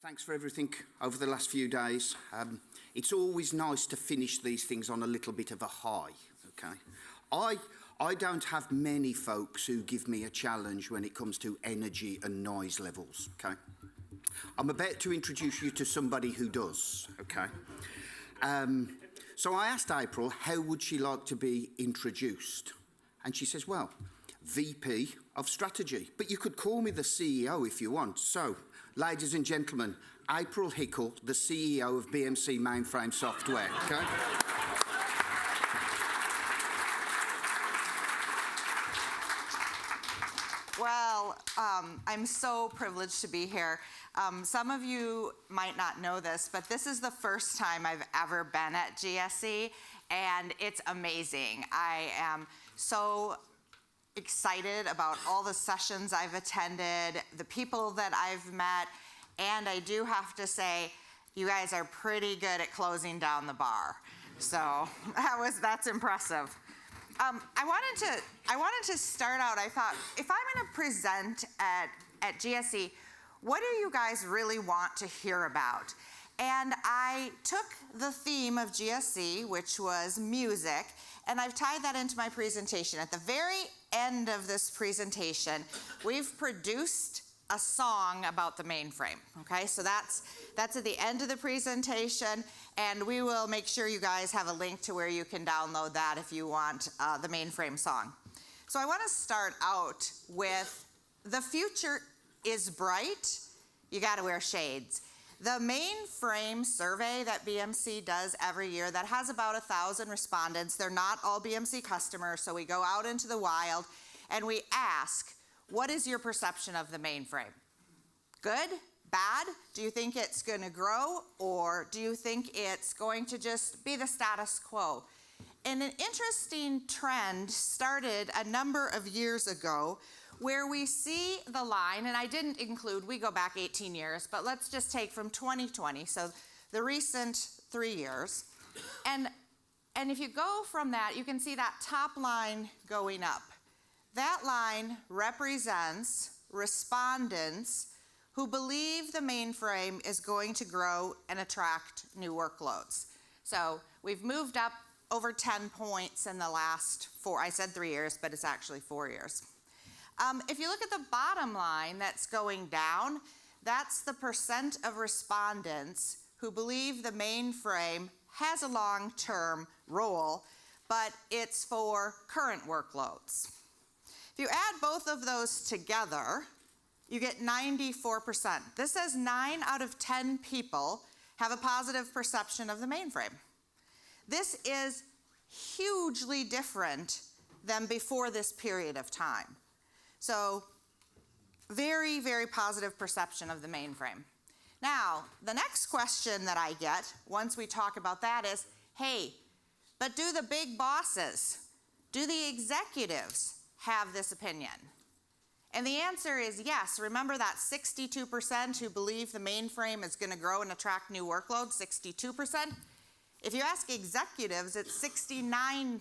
Thanks for everything over the last few days. It's always nice to finish these things on a little bit of a high, okay? I don't have many folks who give me a challenge when it comes to energy and noise levels, okay? I'm about to introduce you to somebody who does, okay? So I asked April how would she like to be introduced, and she says, well, VP of Strategy, but you could call me the CEO if you want. So, ladies and gentlemen, April Hickle, the CEO of BMC Mainframe Software, okay? Well, I'm so privileged to be here. Some of you might not know this, but this is the first time I've ever been at GSE, and it's amazing. I am so excited about all the sessions I've attended, the people that I've met, and I do have to say, you guys are pretty good at closing down the bar. So that's impressive. I wanted to start out, I thought, if I'm going to present at GSE, what do you guys really want to hear about? And I took the theme of GSE, which was music, and I've tied that into my presentation. At the very end of this presentation, we've produced a song about the mainframe, okay? So that's at the end of the presentation, and we will make sure you guys have a link to where you can download that if you want the mainframe song. So I want to start out with the future is bright. You got to wear shades. The Mainframe survey that BMC does every year, that has about 1,000 respondents. They're not all BMC customers, so we go out into the wild and we ask, what is your perception of the mainframe? Good? Bad? Do you think it's going to grow, or do you think it's going to just be the status quo? And an interesting trend started a number of years ago where we see the line, and I didn't include, we go back 18 years, but let's just take from 2020, so the recent 3 years. And if you go from that, you can see that top line going up. That line represents respondents who believe the mainframe is going to grow and attract new workloads. So we've moved up over 10 points in the last 4, I said 3 years, but it's actually 4 years. If you look at the bottom line that's going down, that's the percent of respondents who believe the mainframe has a long-term role, but it's for current workloads. If you add both of those together, you get 94%. This says 9 out of 10 people have a positive perception of the mainframe. This is hugely different than before this period of time. So very, very positive perception of the mainframe. Now, the next question that I get once we talk about that is, hey, but do the big bosses, do the executives have this opinion? And the answer is yes. Remember that 62% who believe the mainframe is going to grow and attract new workloads, 62%? If you ask executives, it's 69%.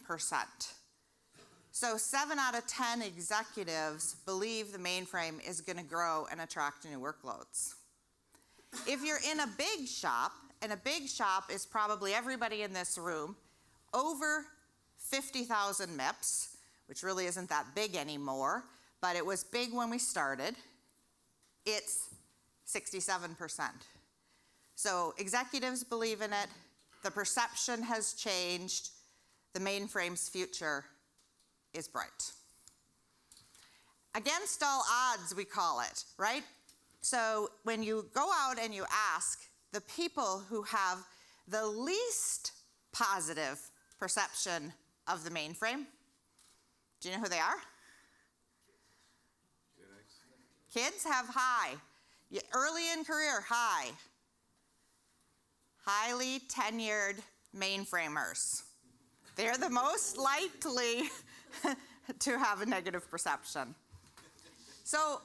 So 7 out of 10 executives believe the mainframe is going to grow and attract new workloads. If you're in a big shop, and a big shop is probably everybody in this room, over 50,000 MIPS, which really isn't that big anymore, but it was big when we started, it's 67%. So executives believe in it, the perception has changed, the mainframe's future is bright. Against all odds, we call it, right? So when you go out and you ask the people who have the least positive perception of the mainframe, do you know who they are? Kids have high. Early in career, high. Highly tenured mainframers. They're the most likely to have a negative perception. So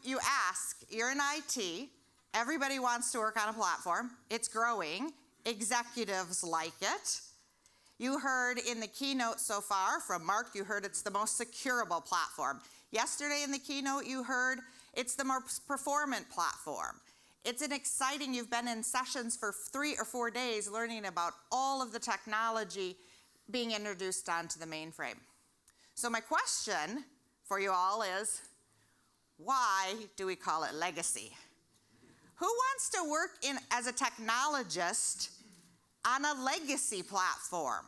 you ask, you're in IT, everybody wants to work on a platform, it's growing, executives like it. You heard in the keynote so far from Mark, you heard it's the most secureable platform. Yesterday in the keynote you heard it's the most performant platform. It's an exciting, you've been in sessions for 3 or 4 days learning about all of the technology being introduced onto the mainframe. So my question for you all is, why do we call it legacy? Who wants to work as a technologist on a legacy platform?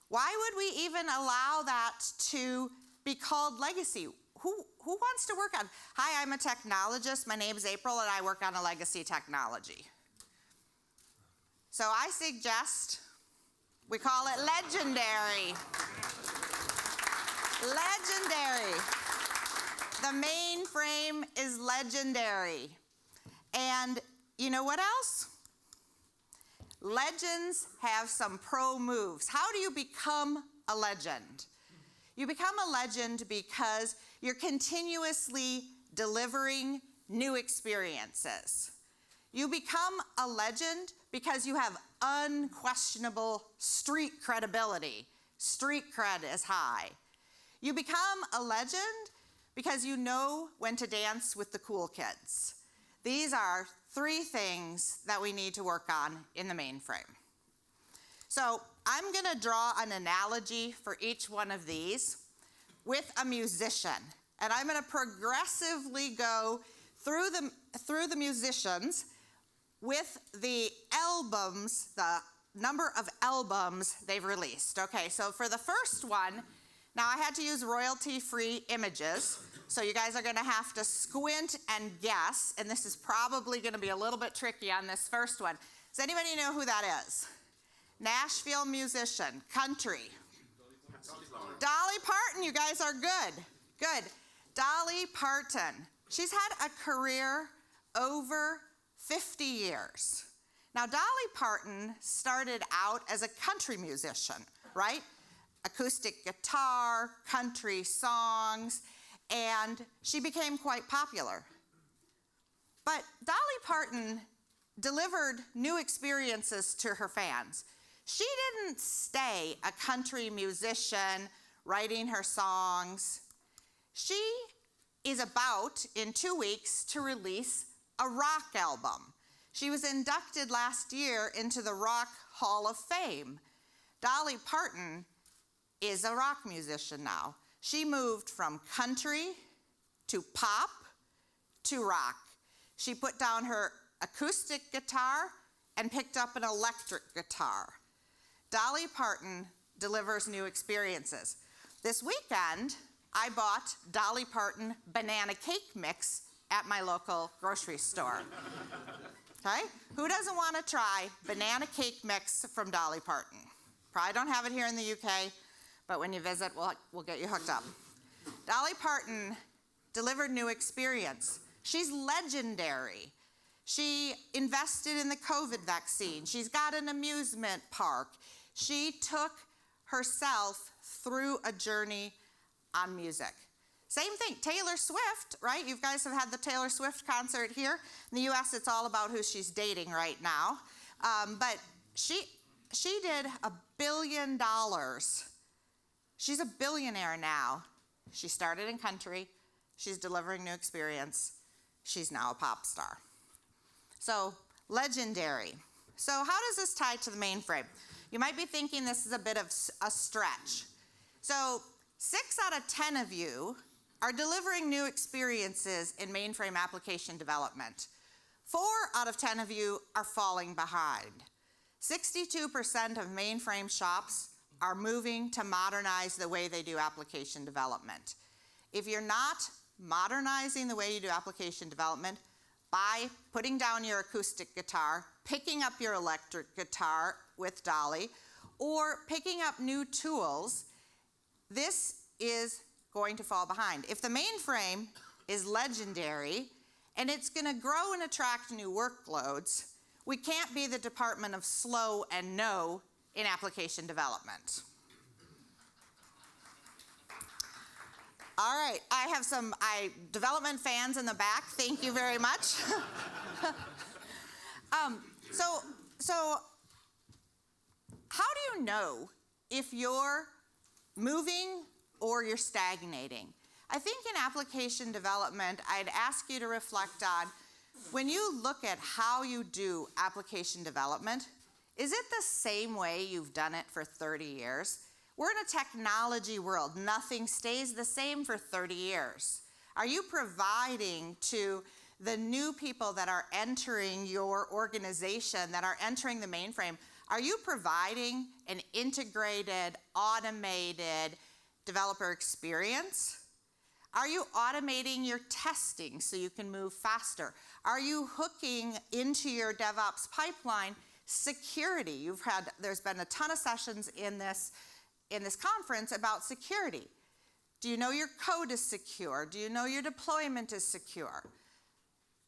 Why would we even allow that to be called legacy? Who wants to work on? Hi, I'm a technologist. My name is April, and I work on a legacy technology. So I suggest we call it legendary. Legendary. The mainframe is legendary. And you know what else? Legends have some pro moves. How do you become a legend? You become a legend because you're continuously delivering new experiences. You become a legend because you have unquestionable street credibility. Street cred is high. You become a legend because you know when to dance with the cool kids. These are 3 things that we need to work on in the mainframe. So I'm going to draw an analogy for each one of these with a musician. And I'm going to progressively go through the musicians with the albums, the number of albums they've released. Okay, so for the first one, now I had to use royalty-free images, so you guys are going to have to squint and guess, and this is probably going to be a little bit tricky on this first one. Does anybody know who that is? Nashville musician, country. Dolly Parton, you guys are good. Good. Dolly Parton. She's had a career over 50 years. Now, Dolly Parton started out as a country musician, right? Acoustic guitar, country songs, and she became quite popular. But Dolly Parton delivered new experiences to her fans. She didn't stay a country musician writing her songs. She is about, in 2 weeks, to release a rock album. She was inducted last year into the Rock Hall of Fame. Dolly Parton is a rock musician now. She moved from country to pop to rock. She put down her acoustic guitar and picked up an electric guitar. Dolly Parton delivers new experiences. This weekend, I bought Dolly Parton banana cake mix at my local grocery store. Okay? Who doesn't want to try banana cake mix from Dolly Parton? Probably don't have it here in the UK, but when you visit, we'll get you hooked up. Dolly Parton delivered new experience. She's legendary. She invested in the COVID vaccine. She's got an amusement park. She took herself through a journey on music. Same thing, Taylor Swift, right? You guys have had the Taylor Swift concert here. In the US, it's all about who she's dating right now. But she did $1 billion. She's a billionaire now. She started in country. She's delivering new experience. She's now a pop star. So, legendary. So how does this tie to the mainframe? You might be thinking this is a bit of a stretch. So 6 out of 10 of you are delivering new experiences in mainframe application development. 4 out of 10 of you are falling behind. 62% of mainframe shops are moving to modernize the way they do application development. If you're not modernizing the way you do application development by putting down your acoustic guitar, picking up your electric guitar with Dolly, or picking up new tools, this is going to fall behind. If the mainframe is legendary and it's going to grow and attract new workloads, we can't be the Department of Slow and No in application development. All right, I have some development fans in the back. Thank you very much. So how do you know if you're moving or you're stagnating? I think in application development, I'd ask you to reflect on When you look at how you do application development, is it the same way you've done it for 30 years? We're in a technology world. Nothing stays the same for 30 years. Are you providing to the new people that are entering your organization, that are entering the mainframe, are you providing an integrated, automated developer experience? Are you automating your testing so you can move faster? Are you hooking into your DevOps pipeline security? There's been a ton of sessions in this conference about security. Do you know your code is secure? Do you know your deployment is secure?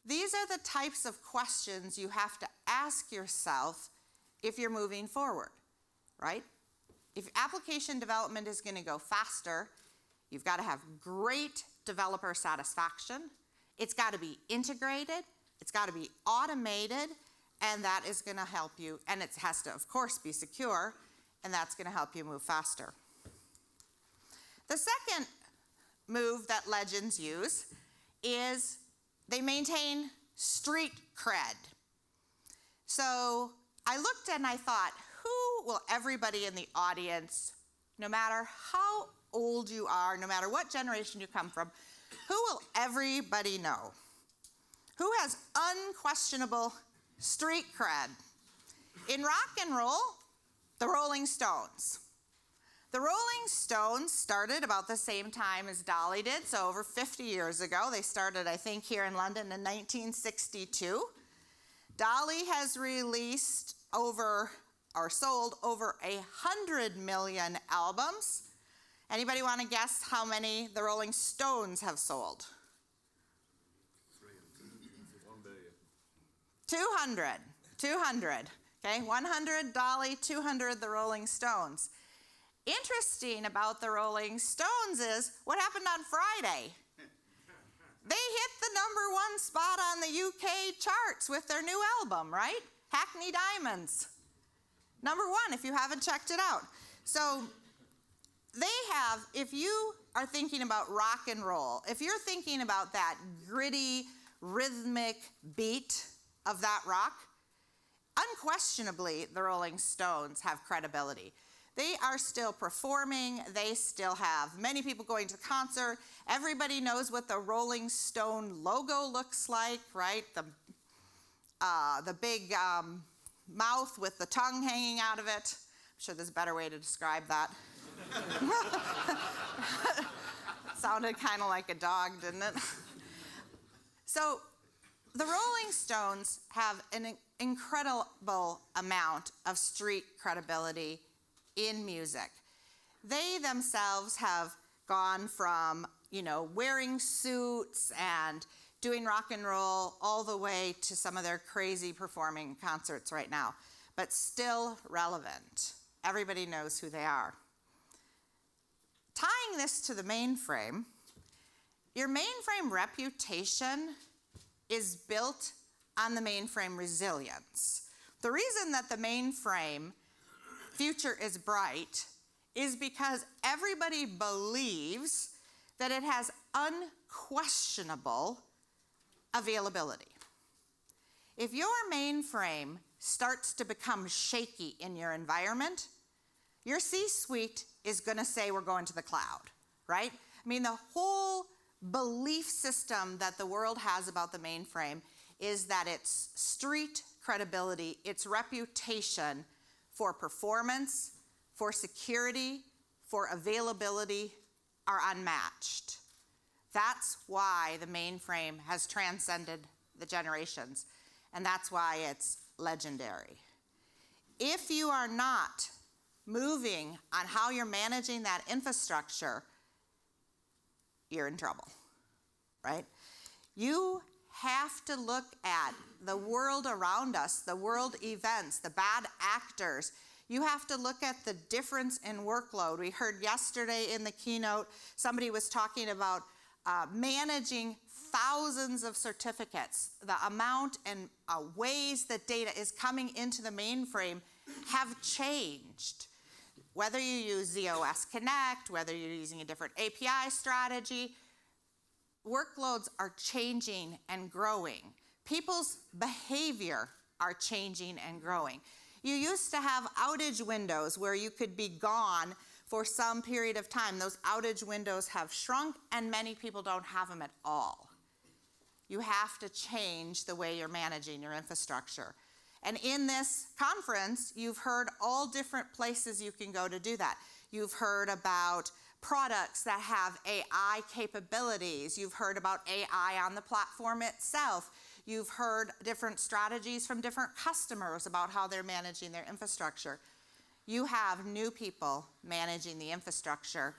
These are the types of questions you have to ask yourself if you're moving forward, right? If application development is going to go faster, you've got to have great developer satisfaction. It's got to be integrated. It's got to be automated, and that is going to help you. And it has to, of course, be secure, and that's going to help you move faster. The second move that legends use is they maintain street cred. So I looked and I thought, who will everybody in the audience, no matter how old you are, no matter what generation you come from, who will everybody know? Who has unquestionable street cred? In rock and roll, the Rolling Stones. The Rolling Stones started about the same time as Dolly did, so over 50 years ago. They started, I think, here in London in 1962. Dolly has released sold over 100 million albums. Anybody want to guess how many the Rolling Stones have sold? 200. 200. Okay, 100 Dolly, 200 the Rolling Stones. Interesting about the Rolling Stones is what happened on Friday. They hit the #1 spot on the UK charts with their new album, right? Hackney Diamonds. #1, if you haven't checked it out. So they have, if you are thinking about rock and roll, if you're thinking about that gritty, rhythmic beat of that rock, unquestionably, the Rolling Stones have credibility. They are still performing. They still have many people going to concert. Everybody knows what the Rolling Stone logo looks like, right? The big mouth with the tongue hanging out of it. I'm sure there's a better way to describe that. It sounded kind of like a dog, didn't it? So the Rolling Stones have an incredible amount of street credibility in music. They themselves have gone from, wearing suits and doing rock and roll all the way to some of their crazy performing concerts right now, but still relevant. Everybody knows who they are. Tying this to the mainframe, your mainframe reputation is built on the mainframe resilience. The reason that the mainframe future is bright is because everybody believes that it has unquestionable availability. If your mainframe starts to become shaky in your environment, your C-suite is going to say we're going to the cloud, right? I mean, the whole belief system that the world has about the mainframe is that its street credibility, its reputation for performance, for security, for availability are unmatched. That's why the mainframe has transcended the generations, and that's why it's legendary. If you are not moving on how you're managing that infrastructure, you're in trouble, right? You have to look at the world around us, the world events, the bad actors. You have to look at the difference in workload. We heard yesterday in the keynote, somebody was talking about managing thousands of certificates. The amount and ways that data is coming into the mainframe have changed. Whether you use ZOS Connect, whether you're using a different API strategy, workloads are changing and growing. people's behavior are changing and growing. You used to have outage windows where you could be gone for some period of time. Those outage windows have shrunk, and many people don't have them at all. You have to change the way you're managing your infrastructure. And in this conference, you've heard all different places you can go to do that. You've heard about products that have AI capabilities. You've heard about AI on the platform itself. You've heard different strategies from different customers about how they're managing their infrastructure. You have new people managing the infrastructure,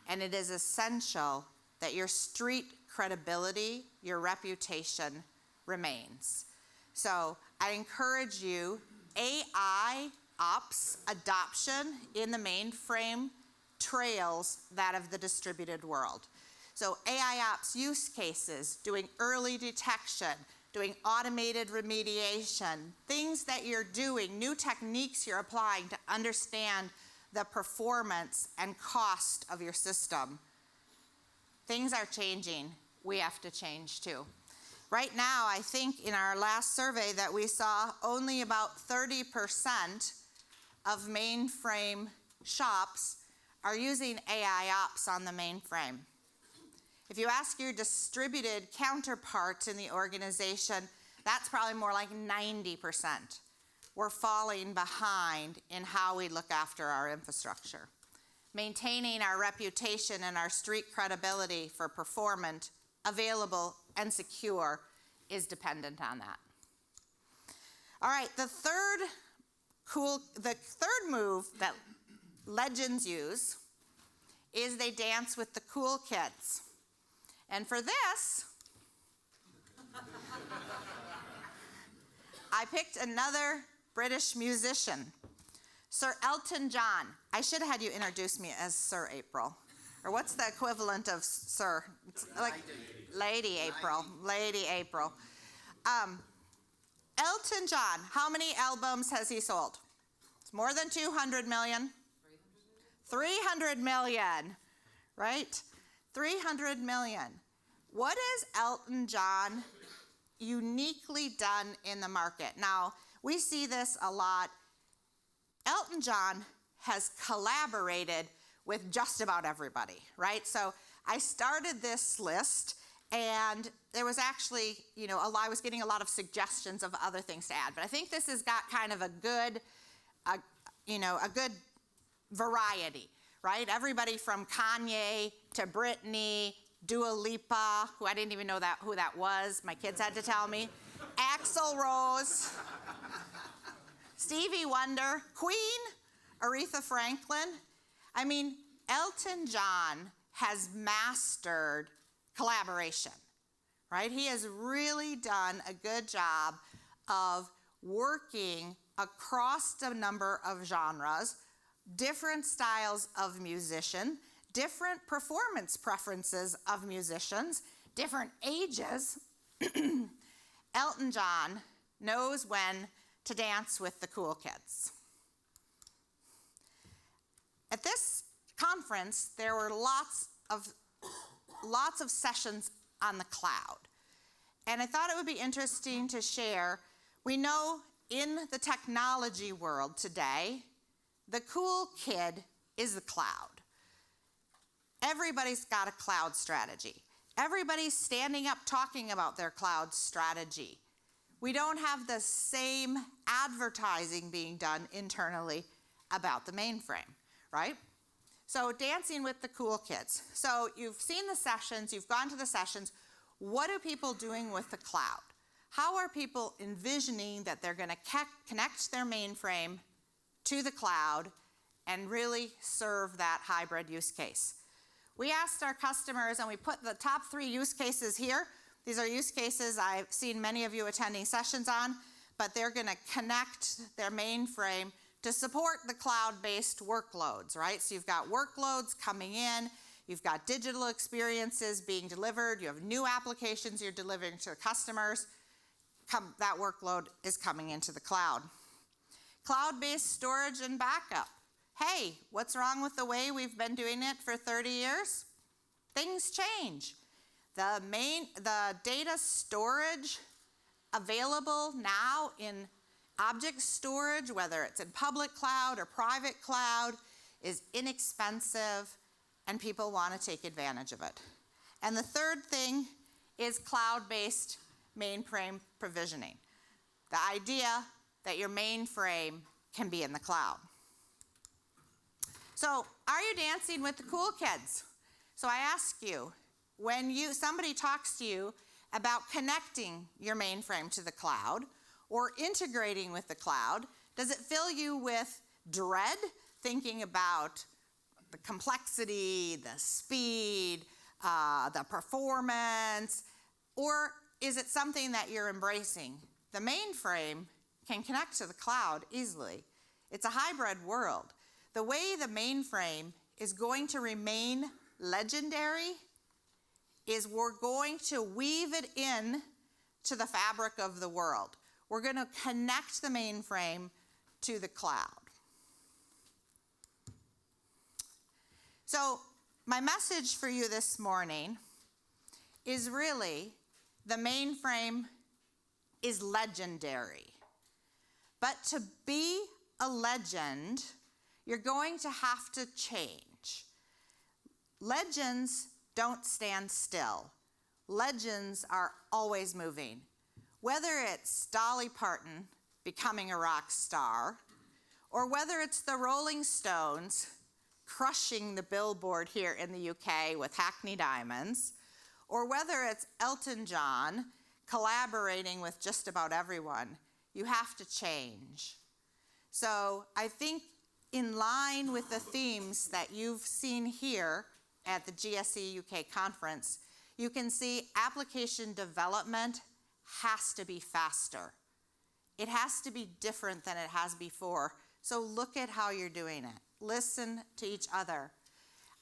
and it is essential that your street credibility, your reputation remains. So I encourage you, AI ops adoption in the mainframe trails that of the distributed world. So AI ops use cases, doing early detection, doing automated remediation, things that you're doing, new techniques you're applying to understand the performance and cost of your system. Things are changing. We have to change too. Right now, I think in our last survey that we saw only about 30% of mainframe shops are using AI ops on the mainframe. If you ask your distributed counterparts in the organization, that's probably more like 90%. We're falling behind in how we look after our infrastructure. Maintaining our reputation and our street credibility for performant, available, and secure is dependent on that. All right, the third move that legends use is they dance with the cool kids. And for this, I picked another British musician, Sir Elton John. I should have had you introduce me as Sir April. Or what's the equivalent of Sir? It's like Lady April. Lady April. Elton John, how many albums has he sold? It's more than 200 million. 300 million, right? 300 million. What has Elton John uniquely done in the market? Now, we see this a lot. Elton John has collaborated with just about everybody, right? So I started this list, and there was actually, I was getting a lot of suggestions of other things to add, but I think this has got kind of a good variety, right? Everybody from Kanye to Britney, Dua Lipa, who I didn't even know who that was. My kids had to tell me. Axl Rose, Stevie Wonder, Queen, Aretha Franklin. I mean, Elton John has mastered collaboration, right? He has really done a good job of working across a number of genres, different styles of musician, different performance preferences of musicians, different ages. Elton John knows when to dance with the cool kids. At this conference, there were lots of sessions on the cloud. And I thought it would be interesting to share. We know in the technology world today, the cool kid is the cloud. Everybody's got a cloud strategy. Everybody's standing up talking about their cloud strategy. We don't have the same advertising being done internally about the mainframe, right? So dancing with the cool kids. So you've seen the sessions, you've gone to the sessions. What are people doing with the cloud? How are people envisioning that they're going to connect their mainframe to the cloud and really serve that hybrid use case? We asked our customers, and we put the top 3 use cases here. These are use cases I've seen many of you attending sessions on, but they're going to connect their mainframe to support the cloud-based workloads, right? So you've got workloads coming in, you've got digital experiences being delivered, you have new applications you're delivering to customers. That workload is coming into the cloud. Cloud-based storage and backup. Hey, what's wrong with the way we've been doing it for 30 years? Things change. The data storage available now in object storage, whether it's in public cloud or private cloud, is inexpensive, and people want to take advantage of it. And the third thing is cloud-based mainframe provisioning. The idea that your mainframe can be in the cloud. So, are you dancing with the cool kids? So I ask you, when somebody talks to you about connecting your mainframe to the cloud or integrating with the cloud, does it fill you with dread, thinking about the complexity, the speed, the performance, or is it something that you're embracing? The mainframe can connect to the cloud easily. It's a hybrid world. The way the mainframe is going to remain legendary is we're going to weave it in to the fabric of the world. We're going to connect the mainframe to the cloud. So my message for you this morning is really the mainframe is legendary. But to be a legend, you're going to have to change. Legends don't stand still. Legends are always moving. Whether it's Dolly Parton becoming a rock star, or whether it's the Rolling Stones crushing the Billboard here in the UK with Hackney Diamonds, or whether it's Elton John collaborating with just about everyone, you have to change. So I think in line with the themes that you've seen here at the GSE UK conference, you can see application development has to be faster. It has to be different than it has before. So look at how you're doing it. Listen to each other.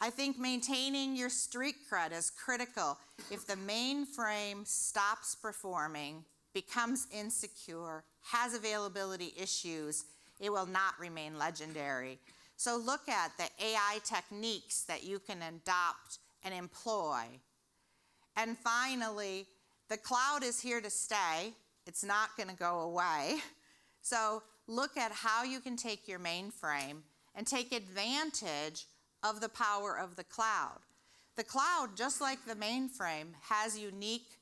I think maintaining your street cred is critical. If the mainframe stops performing, becomes insecure, has availability issues, it will not remain legendary. So look at the AI techniques that you can adopt and employ. And finally, the cloud is here to stay. It's not going to go away. So look at how you can take your mainframe and take advantage of the power of the cloud. The cloud, just like the mainframe, has unique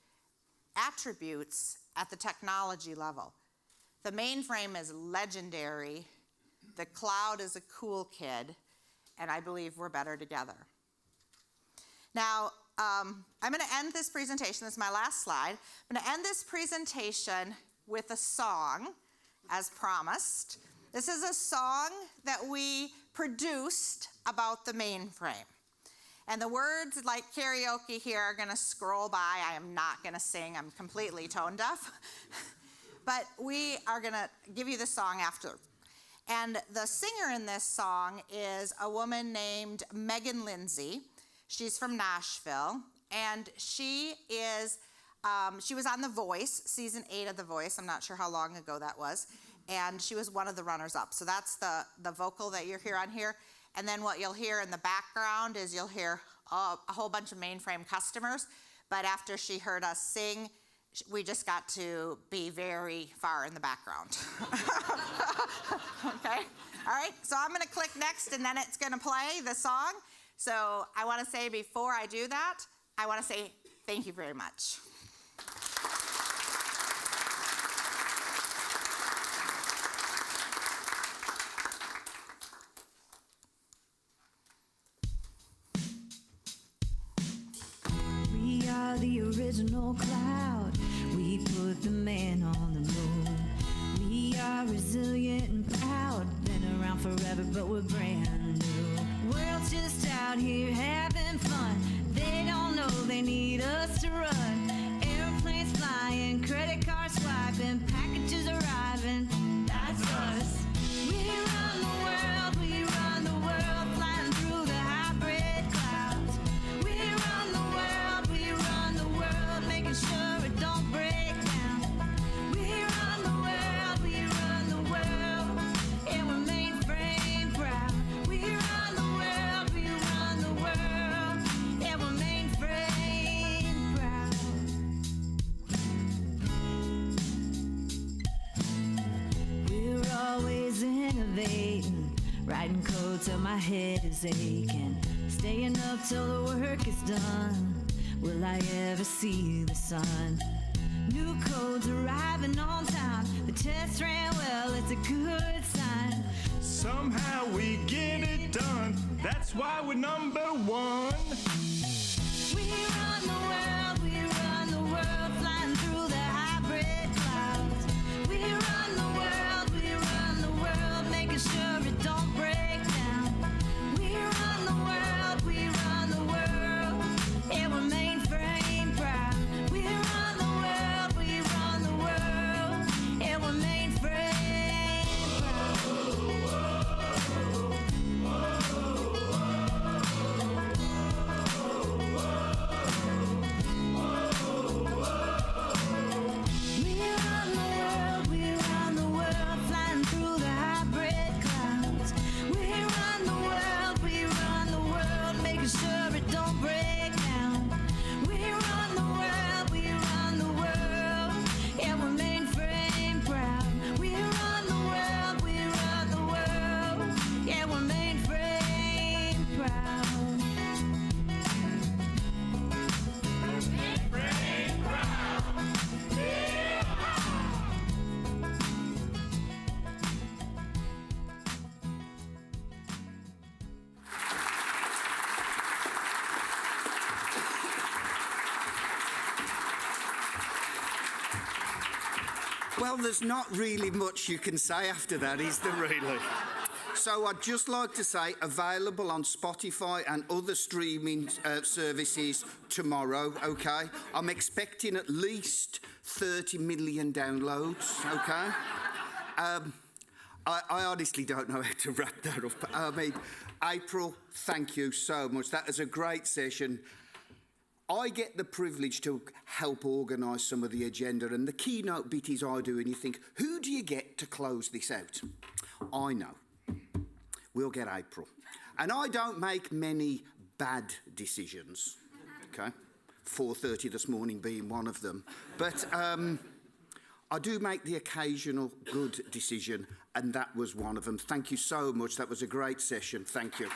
attributes at the technology level. The mainframe is legendary. The cloud is a cool kid, and I believe we're better together. Now, I'm going to end this presentation. This is my last slide. I'm going to end this presentation with a song, as promised. This is a song that we produced about the mainframe. And the words, like karaoke here, are going to scroll by. I am not going to sing. I'm completely tone deaf. But we are going to give you the song after. And the singer in this song is a woman named Megan Lindsay. She's from Nashville. And she was on The Voice, season 8 of The Voice. I'm not sure how long ago that was. And she was one of the runners-up. So that's the vocal that you're hearing on here. And then what you'll hear in the background is you'll hear a whole bunch of mainframe customers. But after she heard us sing, we just got to be very far in the background. Okay? All right, so I'm going to click next, and then it's going to play the song. So I want to say before I do that, I want to say thank you very much. We are the original cloud. We put the man on the moon. We are resilient and proud. Been around forever, but we're brand new. World's just out here having fun. They don't know they need us to run. Airplanes flying, credit cards swiping, packages arriving. That's us. We run the world, we run the world, flying through the hybrid clouds. We run the world, making sure it don't break down. We run the world, and we're mainframe proud. We run the world, and we're mainframe proud. till my head is aching. Staying up till the work is done. Will I ever see the sun? New codes arriving on time. The test ran well, it's a good sign. Somehow we get it done. That's why we're number one. We run the world, flying through the hybrid clouds. We run the world, making sure it don't break down. We run the world, yeah, we're mainframe proud. We run the world, yeah, we're mainframe proud. We run the world, flying through the hybrid clouds. We run the world, making sure it don't break down. We run the world, yeah, we're mainframe proud. We run the world, yeah, we're mainframe proud. Well, there's not really much you can say after that, is there really? So I'd just like to say available on Spotify and other streaming services tomorrow, okay? I'm expecting at least 30 million downloads, okay? I honestly don't know how to wrap that up. I mean, April, thank you so much. That was a great session. I get the privilege to help organise some of the agenda, and the keynote bit is I do, and you think, who do you get to close this out? I know. We'll get April. And I don't make many bad decisions, okay? 4:30 this morning being one of them. But I do make the occasional good decision, and that was one of them. Thank you so much. That was a great session. Thank you.